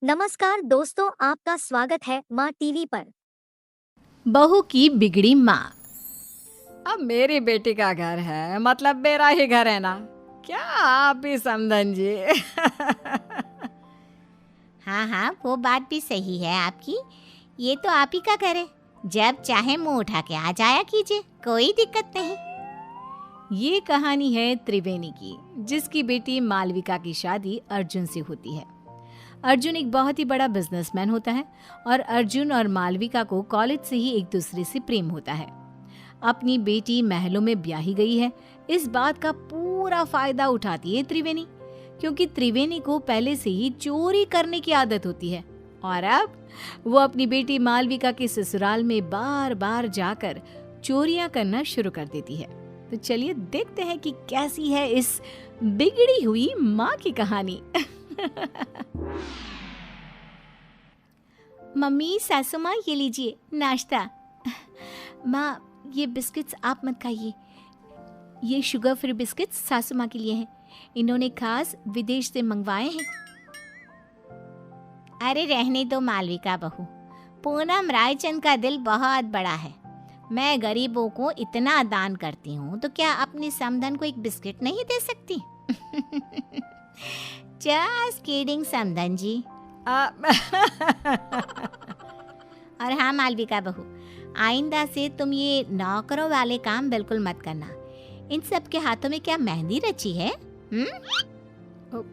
नमस्कार दोस्तों, आपका स्वागत है माँ टीवी पर। बहू की बिगड़ी माँ। अब मेरी बेटी का घर है, मतलब मेरा ही घर है ना। क्या आप ही समझन जी। हाँ हाँ, वो बात भी सही है आपकी। ये तो आप ही का घर है, जब चाहे मुंह उठा के आ जाया कीजिए, कोई दिक्कत नहीं। ये कहानी है त्रिवेणी की, जिसकी बेटी मालविका की शादी अर्जुन से होती है। अर्जुन एक बहुत ही बड़ा बिजनेसमैन होता है और अर्जुन और मालविका को कॉलेज से ही एक दूसरे से प्रेम होता है। अपनी बेटी महलों में ब्याही गई है, इस बात का पूरा फायदा उठाती है त्रिवेणी, क्योंकि त्रिवेणी को पहले से ही चोरी करने की आदत होती है। और अब वो अपनी बेटी मालविका के ससुराल में बार बार जाकर चोरियां करना शुरू कर देती है। तो चलिए देखते हैं कि कैसी है इस बिगड़ी हुई माँ की कहानी। मम्मी, सासू माँ, ये लीजिए नाश्ता। माँ, ये बिस्किट्स आप मत खाइए, ये शुगर फ्री बिस्किट्स सासू माँ के लिए हैं, इन्होंने खास विदेश से मंगवाए हैं। अरे रहने दो मालविका बहू, पूनम रायचंद का दिल बहुत बड़ा है। मैं गरीबों को इतना दान करती हूँ, तो क्या अपनी समधन को एक बिस्किट नहीं दे सकती? जस्ट किडिंग समधन जी। और हाँ मालविका बहू, आइंदा से तुम ये नौकरों वाले काम बिल्कुल मत करना। इन सब के हाथों में क्या मेहंदी रची है?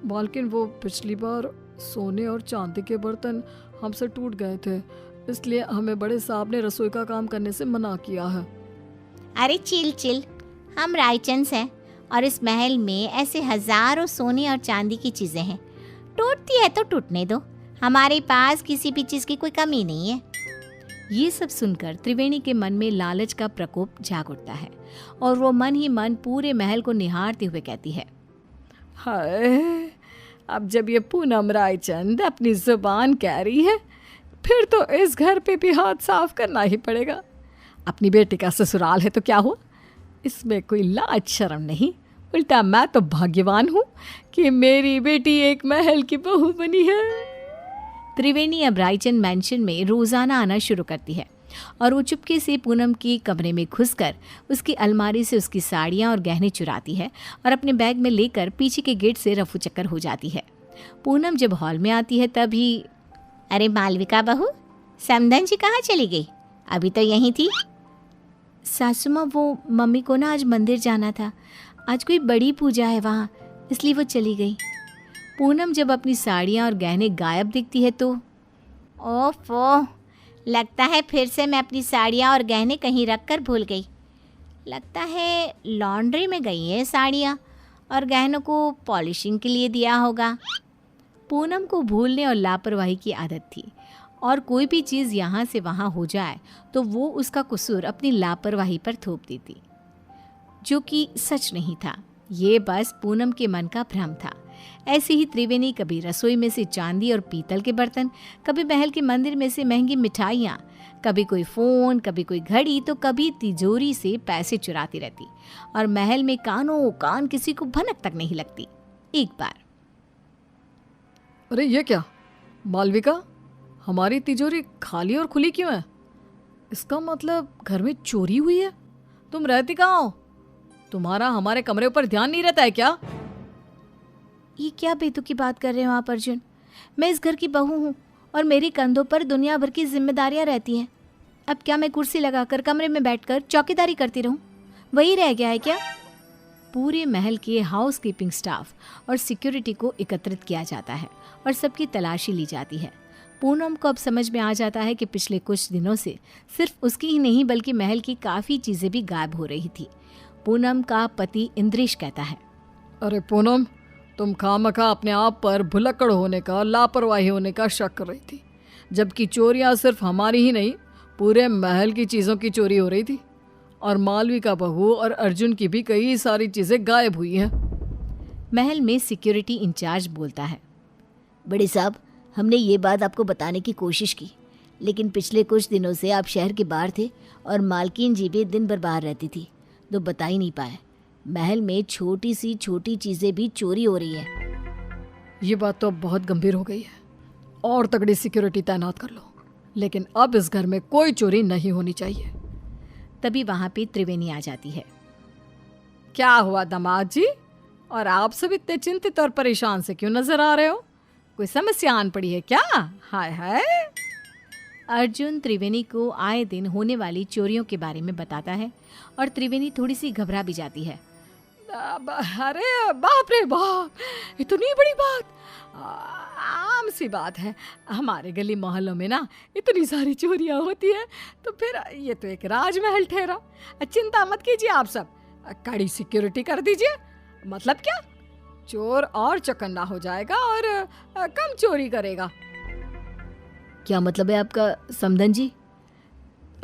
मालकिन, वो पिछली बार सोने और चांदी के बर्तन हमसे टूट गए थे, इसलिए हमें बड़े साहब ने रसोई का काम करने से मना किया है। अरे चिल चिल, हम रायचंद हैं और इस महल में ऐसे हजारों सोने और चांदी की चीजें हैं। टूटती है तो टूटने दो, हमारे पास किसी भी चीज की कोई कमी नहीं है। ये सब सुनकर त्रिवेणी के मन में लालच का प्रकोप जाग उठता है और वो मन ही मन पूरे महल को निहारते हुए कहती है, हाय, अब जब ये पूनम रायचंद अपनी जुबान कह रही है, फिर तो इस घर पे भी हाथ साफ करना ही पड़ेगा। अपनी बेटी का ससुराल है तो क्या हुआ, इसमें कोई लाज शर्म नहीं। उल्टा मैं तो भाग्यवान हूँ कि मेरी बेटी एक महल की बहू बनी है। त्रिवेणी अब रायचंद मैंशन में रोजाना आना शुरू करती है और वो चुपके से पूनम के कमरे में घुसकर उसकी अलमारी से उसकी साड़ियाँ और गहने चुराती है और अपने बैग में लेकर पीछे के गेट से रफू चक्कर हो जाती है। पूनम जब हॉल में आती है तभी, अरे मालविका बहू, समधन जी कहाँ चली गई? अभी तो यहीं थी। सासू माँ, वो मम्मी को ना आज मंदिर जाना था, आज कोई बड़ी पूजा है वहाँ, इसलिए वो चली गई। पूनम जब अपनी साड़ियाँ और गहने गायब दिखती है तो, ओफो, लगता है फिर से मैं अपनी साड़ियाँ और गहने कहीं रख कर भूल गई। लगता है लॉन्ड्री में गई है साड़ियाँ और गहनों को पॉलिशिंग के लिए दिया होगा। पूनम को भूलने और लापरवाही की आदत थी और कोई भी चीज़ यहाँ से वहाँ हो जाए तो वो उसका कसूर अपनी लापरवाही पर थोप देती, जो कि सच नहीं था। ये बस पूनम के मन का भ्रम था। ऐसे ही त्रिवेणी कभी रसोई में से चांदी और पीतल के बर्तन, कभी महल के मंदिर में से महंगी मिठाइयाँ, कभी कोई फ़ोन, कभी कोई घड़ी, तो कभी तिजोरी से पैसे चुराती रहती और महल में कानों कान किसी को भनक तक नहीं लगती। एक बार, अरे ये क्या मालविका, हमारी तिजोरी खाली और खुली क्यों है? इसका मतलब घर में चोरी हुई है। तुम रहती कहाँ हो? तुम्हारा हमारे कमरे ऊपर ध्यान नहीं रहता है क्या? ये क्या बेतुकी बात कर रहे हो आप अर्जुन? मैं इस घर की बहू हूँ और मेरे कंधों पर दुनिया भर की जिम्मेदारियाँ रहती हैं। अब क्या मैं कुर्सी लगाकर कमरे में बैठकर चौकीदारी करती रहूँ? वही रह गया है क्या? पूरे महल के हाउस कीपिंग स्टाफ और सिक्योरिटी को एकत्रित किया जाता है और सबकी तलाशी ली जाती है। पूनम को अब समझ में आ जाता है कि पिछले कुछ दिनों से सिर्फ उसकी ही नहीं बल्कि महल की काफ़ी चीज़ें भी गायब हो रही थी। पूनम का पति इंद्रेश कहता है, अरे पूनम, तुम खामखा अपने आप पर भुलक्कड़ होने का, लापरवाही होने का शक कर रही थी, जबकि चोरियां सिर्फ हमारी ही नहीं, पूरे महल की चीज़ों की चोरी हो रही थी और मालविका बहू और अर्जुन की भी कई सारी चीज़ें गायब हुई हैं। महल में सिक्योरिटी इंचार्ज बोलता है, बड़े साहब, हमने ये बात आपको बताने की कोशिश की, लेकिन पिछले कुछ दिनों से आप शहर के बाहर थे और मालकिन जी भी दिन भर बाहर रहती थी, तो बता ही नहीं पाए। महल में छोटी सी छोटी चीज़ें भी चोरी हो रही है। ये बात तो अब बहुत गंभीर हो गई है और तगड़ी सिक्योरिटी तैनात कर लो, लेकिन अब इस घर में कोई चोरी नहीं होनी चाहिए। तभी वहाँ पे त्रिवेणी आ जाती है। क्या हुआ दामाद जी, और आप सब इतने चिंतित और परेशान से क्यों नजर आ रहे हो? कोई समस्या आन पड़ी है क्या? हाय हाय। अर्जुन त्रिवेणी को आए दिन होने वाली चोरियों के बारे में बताता है और त्रिवेणी थोड़ी सी घबरा भी जाती है। अरे बाप रे बाप, इतनी बड़ी बात! आम सी बात है, हमारे गली मोहल्लों में ना इतनी सारी चोरियां होती है, तो फिर ये तो एक राजमहल ठहरा। चिंता मत कीजिए आप सब, कड़ी सिक्योरिटी कर दीजिए। मतलब क्या, चोर और चौकन्ना हो जाएगा और कम चोरी करेगा। क्या मतलब है आपका समधन जी?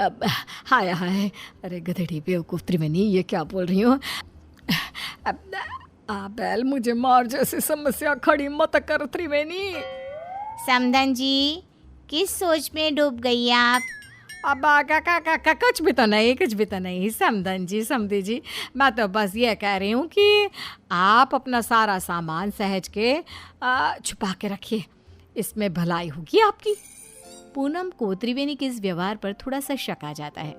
अब हाय हाय, अरे गधेड़ी बेवकूफ त्रिवेणी, ये क्या बोल रही हो? बैल मुझे मार जैसी समस्या खड़ी मत कर त्रिवेणी। समधन जी, किस सोच में डूब गई आप? अब कुछ भी तो नहीं समधन जी, समधी जी, मैं तो बस ये कह रही हूँ कि आप अपना सारा सामान सहज के छुपा के रखिए, इसमें भलाई होगी आपकी। पूनम को त्रिवेणी के इस व्यवहार पर थोड़ा सा शक आ जाता है।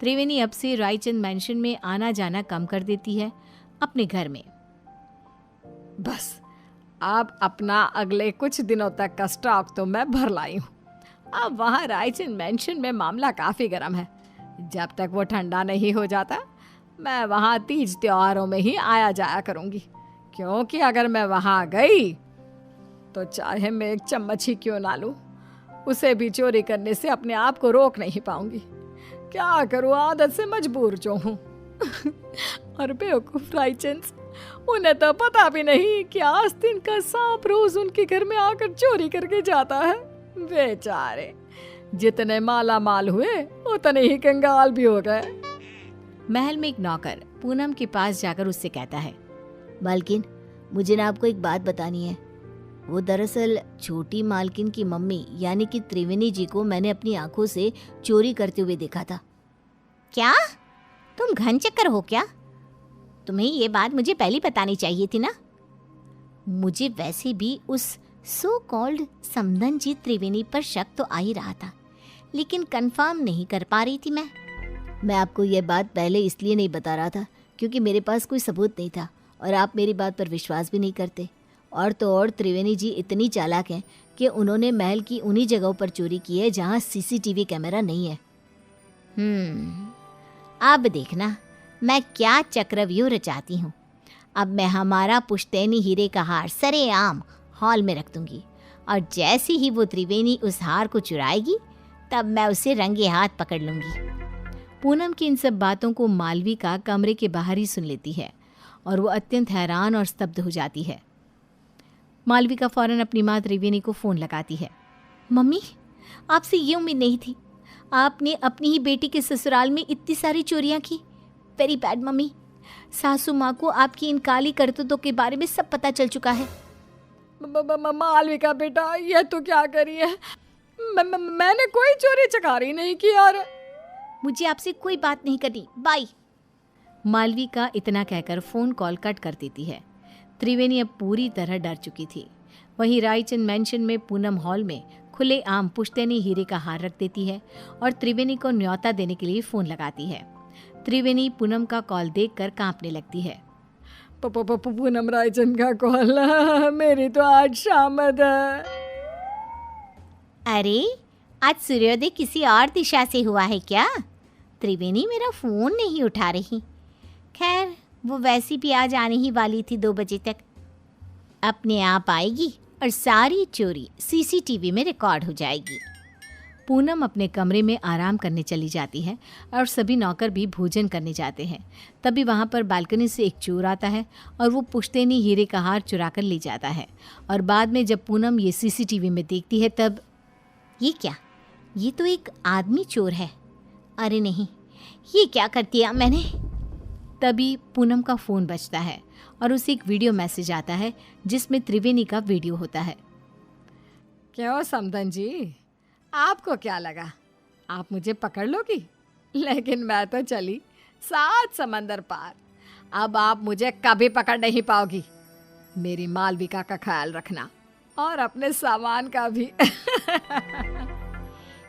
त्रिवेणी अब से रायचंद मैंशन में आना जाना कम कर देती है अपने घर में। बस अब अपना अगले कुछ दिनों तक का स्टॉक तो मैं भर लाई हूँ। अब वहाँ रायचंद मैंशन में मामला काफ़ी गर्म है। जब तक वो ठंडा नहीं हो जाता, मैं वहाँ तीज त्योहारों में ही आया जाया करूँगी, क्योंकि अगर मैं वहाँ गई तो चाहे मैं एक चम्मच ही क्यों ना लूँ, उसे भी चोरी करने से अपने आप को रोक नहीं पाऊंगी। क्या करूँ, आदत से मजबूर जो हूँ। और बेवकूफ रायचंद, उन्हें तो पता भी नहीं कि आस्तीन का सांप रोज उनके घर में आकर चोरी करके जाता है। बेचारे जितने माला माल हुए उतने ही कंगाल भी हो गए। महल में एक नौकर पूनम के पास जाकर उससे कहता है, मालकिन, मुझे ना आपको एक बात बतानी है। वो दरअसल छोटी मालकिन की मम्मी यानी कि त्रिवेणी जी को मैंने अपनी आंखों से चोरी करते हुए देखा था। क्या तुम घन चक्कर हो क्या? तुम्हें ये बात मुझे पहले बतानी चाहिए थी ना। मुझे वैसे भी उस सो कॉल्ड समधन जी त्रिवेणी पर शक तो आ ही रहा था, लेकिन कंफर्म नहीं कर पा रही थी मैं आपको ये बात पहले इसलिए नहीं बता रहा था क्योंकि मेरे पास कोई सबूत नहीं था और आप मेरी बात पर विश्वास भी नहीं करते। और तो और त्रिवेणी जी इतनी चालाक हैं कि उन्होंने महल की उन्हीं जगहों पर चोरी की है जहाँ सीसीटीवी कैमरा नहीं है। अब देखना मैं क्या चक्रव्यूह रचाती हूँ। अब मैं हमारा पुश्तैनी हीरे का हार सरेआम हॉल में रख दूंगी, और जैसे ही वो त्रिवेणी उस हार को चुराएगी तब मैं उसे रंगे हाथ पकड़ लूंगी। पूनम की इन सब बातों को मालविका कमरे के बाहर ही सुन लेती है और वो अत्यंत हैरान और स्तब्ध हो जाती है। मालविका फौरन अपनी माँ त्रिवेणी को फ़ोन लगाती है। मम्मी, आपसे ये उम्मीद नहीं थी। आपने अपनी ही बेटी के ससुराल में इतनी सारी चोरियां की। Very bad mummy. सासू माँ को आपकी इन काली करतूतों के बारे में सब पता चल चुका है। मालविका बेटा, ये तो क्या करी है? मैंने कोई चोरी चकारी नहीं की यार। मुझे आपसे कोई बात नहीं करनी, बाय। मालविका इतना कहकर फ़ोन कॉल कट कर देती है। त्रिवेणी अब पूरी तरह डर चुकी थी। वहीं रायचंद मैंशन में पूनम हॉल में खुलेआम पुश्तैनी हीरे का हार रख देती है और त्रिवेणी को न्योता देने के लिए फ़ोन लगाती है। त्रिवेणी पूनम का कॉल देखकर कांपने लगती है। पूनम रायचंद का कॉल, मेरी तो आज शामद है। अरे आज सूर्योदय किसी और दिशा से हुआ है क्या? त्रिवेणी मेरा फ़ोन नहीं उठा रही। खैर, वो वैसी भी आज आने ही वाली थी 2 बजे तक। अपने आप आएगी और सारी चोरी सीसीटीवी में रिकॉर्ड हो जाएगी। पूनम अपने कमरे में आराम करने चली जाती है और सभी नौकर भी भोजन करने जाते हैं। तभी वहाँ पर बालकनी से एक चोर आता है और वो पुश्तैनी हीरे का हार चुरा कर ले जाता है। और बाद में जब पूनम ये सीसीटीवी में देखती है तब, ये क्या? ये तो एक आदमी चोर है। अरे नहीं, ये क्या कर दिया मैंने? तभी पूनम का फ़ोन बजता है और उसे एक वीडियो मैसेज आता है जिसमें त्रिवेणी का वीडियो होता है। क्यों समधन जी, आपको क्या लगा आप मुझे पकड़ लोगी? लेकिन मैं तो चली 7 समंदर पार। अब आप मुझे कभी पकड़ नहीं पाओगी। मेरी मालविका का ख्याल रखना। और अपने सामान का भी।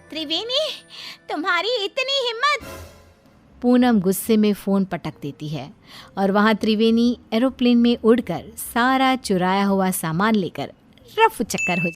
त्रिवेणी, तुम्हारी इतनी हिम्मत! पूनम गुस्से में फ़ोन पटक देती है और वहाँ त्रिवेणी एरोप्लेन में उड़कर सारा चुराया हुआ सामान लेकर रफू चक्कर हो